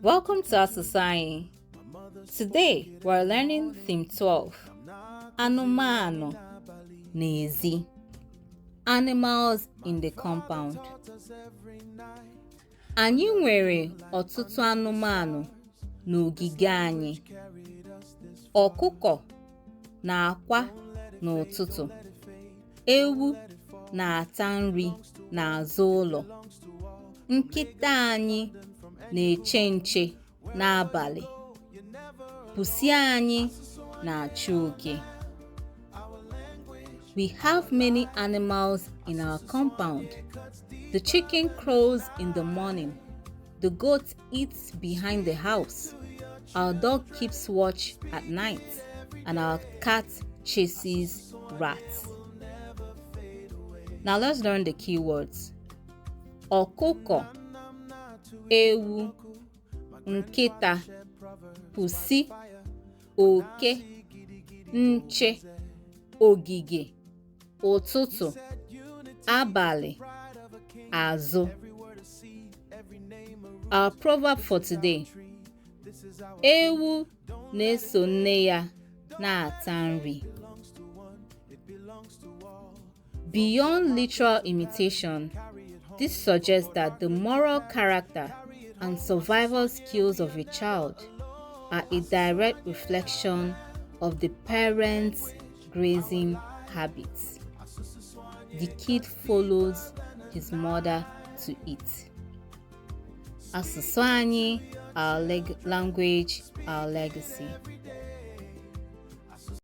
Welcome to Asusu Anyi. Today we're learning theme 12, Anụmanụ n'ezi, animals in the compound. Anyị nwere ọtụtụ anụmanụ n'ogige anyị. Ọkụkọ na-akwa n'ụtụtụ. Ewu na-ata nri n'azụ ụlọ. Nkịta anyị na-eche nche n'abalị. Pusi anyị na-achụ oke. We have many animals in our compound. The chicken crows in the morning. The goat eats behind the house. Our dog keeps watch at night. And our cat chases rats. Now let's learn the key words. Ọkụkọ, ewu, nkịta, pusi, oke, nche, ogige, ụtụtụ, abalị, azụ. Our proverb for today. Ewu na-eso nne ya na-ata nri. Beyond literal imitation, this suggests that the moral character and survival skills of a child are a direct reflection of the parents' grazing habits. The kid follows his mother to eat. Asusu Anyi, our language, our legacy.